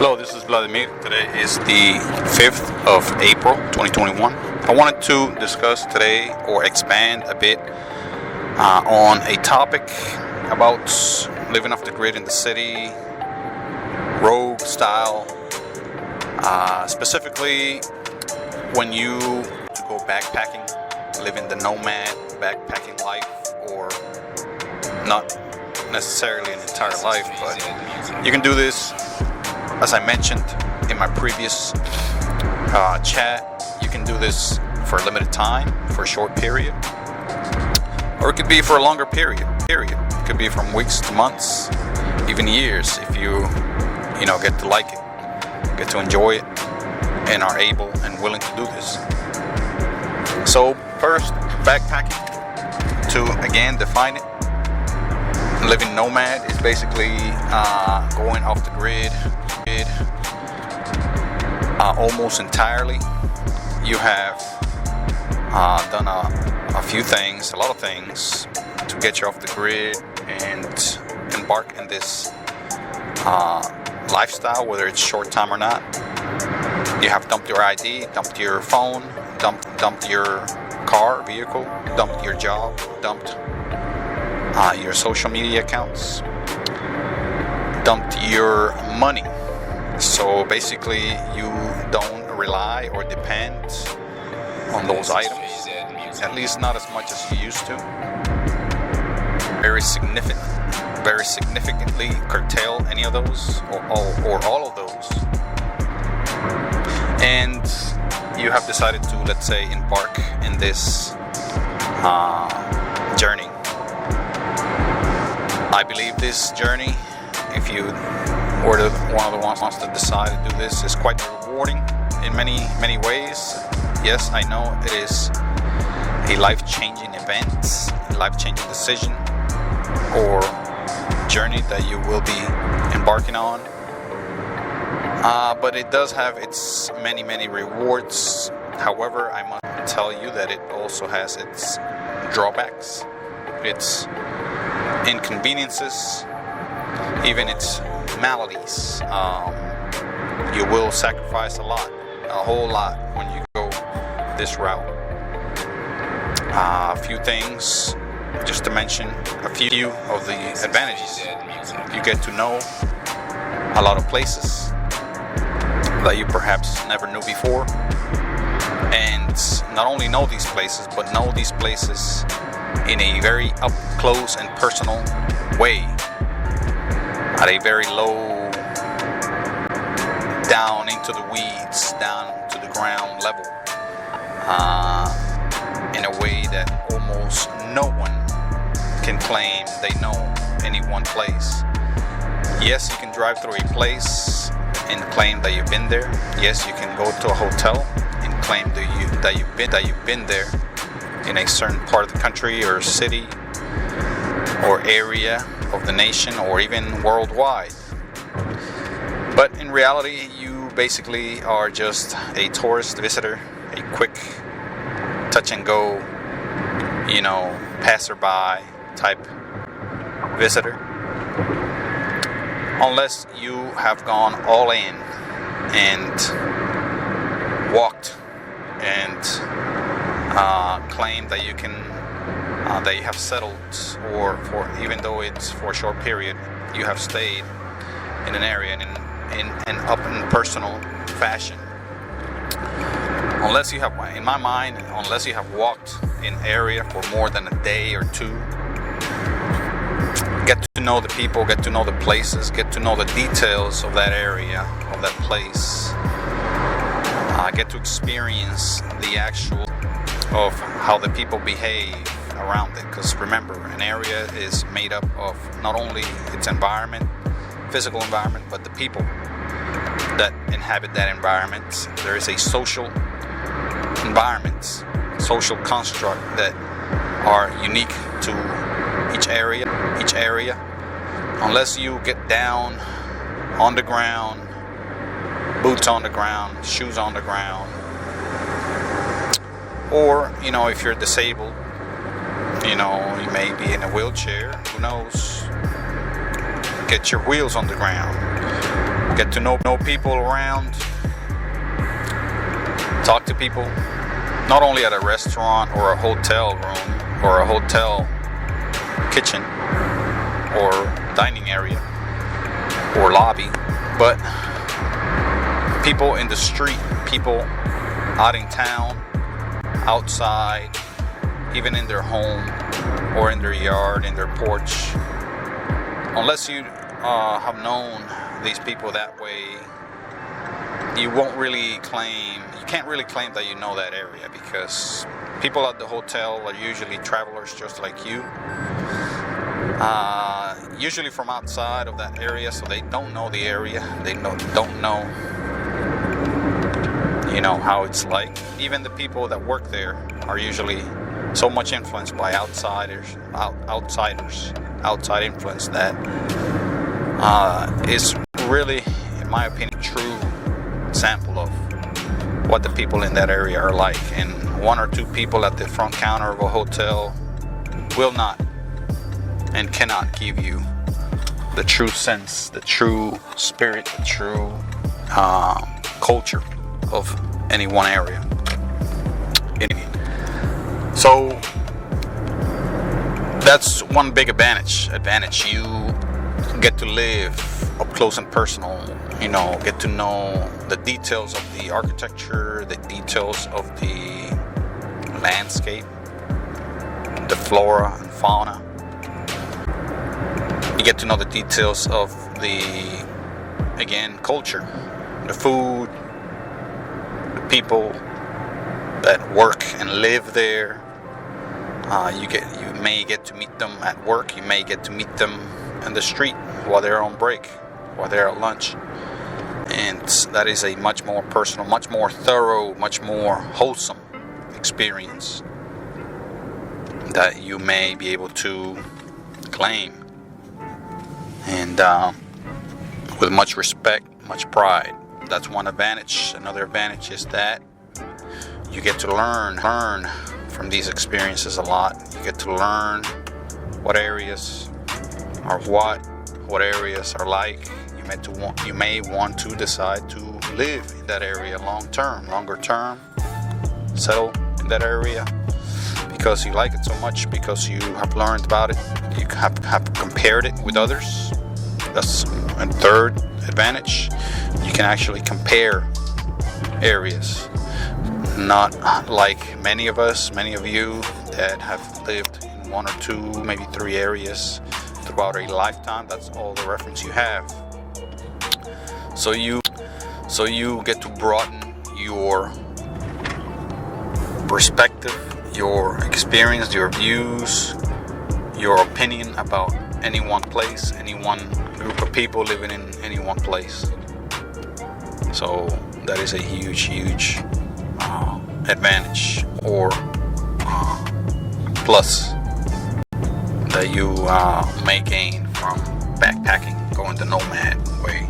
Hello, this is Vladimir. Today is the 5th of April 2021. I wanted to discuss today or expand a bit on a topic about living off the grid in the city, rogue style, specifically when you go backpacking, living the nomad backpacking life, or not necessarily an entire life, but you can do this. As I mentioned in my previous chat, you can do this for a limited time, for a short period, or it could be for a longer period. It could be from weeks to months, even years, if you get to like it, get to enjoy it, and are able and willing to do this. So first, backpacking, to again define it. Living nomad is basically going off the grid almost entirely. You have done a few things, a lot of things to get you off the grid and embark in this lifestyle, whether it's short time or not. You have dumped your ID, dumped your phone, dumped your vehicle, dumped your job, dumped your social media accounts, dumped your money. So basically you don't rely or depend on those items, at least not as much as you used to. Very significantly curtail any of those or all of those. And you have decided to, let's say, embark in this journey. I believe this journey, if you were one of the ones to decide to do this, is quite rewarding in many ways. Yes, I know it is a life-changing event, a life-changing decision or journey that you will be embarking on. But it does have its many rewards. However, I must tell you that it also has its drawbacks, its inconveniences, even its maladies. You will sacrifice a whole lot when you go this route. A few things, just to mention a few of the advantages. You get to know a lot of places that you perhaps never knew before, and not only know these places, but know these places in a very up close and personal way, at a very low, down into the weeds, down to the ground level, in a way that almost no one can claim they know any one place. Yes, you can drive through a place and claim that you've been there. Yes, you can go to a hotel and claim that you've been there in a certain part of the country or city or area of the nation or even worldwide. But in reality, you basically are just a tourist visitor, a quick touch and go, passerby type visitor. Unless you have gone all in and walked and claim that you can, that you have settled, or even though it's for a short period, you have stayed in an area in an up and personal fashion. Unless you have, in my mind, unless you have walked in area for more than a day or two, get to know the people, get to know the places, get to know the details of that area, of that place. Get to experience the actual of how the people behave around it. Because remember, an area is made up of not only its environment, physical environment, but the people that inhabit that environment. There is a social environment, social construct that are unique to each area. Unless you get down on the ground, boots on the ground, shoes on the ground, or if you're disabled, you may be in a wheelchair, who knows, get your wheels on the ground, get to know people around, talk to people, not only at a restaurant or a hotel room or a hotel kitchen or dining area or lobby, but people in the street, people out in town, outside, even in their home or in their yard, in their porch. Unless you have known these people that way, you can't really claim that you know that area, because people at the hotel are usually travelers just like you, usually from outside of that area, so they don't know the area, they don't know how it's like. Even the people that work there are usually so much influenced by outside influence that is really, in my opinion, true sample of what the people in that area are like. And one or two people at the front counter of a hotel will not and cannot give you the true sense, the true spirit, the true culture of any one area. So that's one big advantage. You get to live up close and personal, get to know the details of the architecture, the details of the landscape, the flora and fauna. You get to know the details of the, again, culture, the food, the people that work and live there. You may get to meet them at work. You may get to meet them in the street while they're on break, while they're at lunch. And that is a much more personal, much more thorough, much more wholesome experience that you may be able to claim. And with much respect, much pride. That's one advantage. Another advantage is that you get to learn from these experiences a lot. You get to learn what areas are what areas are like. You may want to decide to live in that area longer term, settle in that area because you like it so much, because you have learned about it, you have compared it with others. That's a third advantage. You can actually compare areas. Not like many of you that have lived in one or two, maybe three areas throughout a lifetime. That's all the reference you have. So you get to broaden your perspective, your experience, your views, your opinion about any one place, any one group of people living in any one place. So that is a huge advantage or plus that you may gain from backpacking, going the nomad way.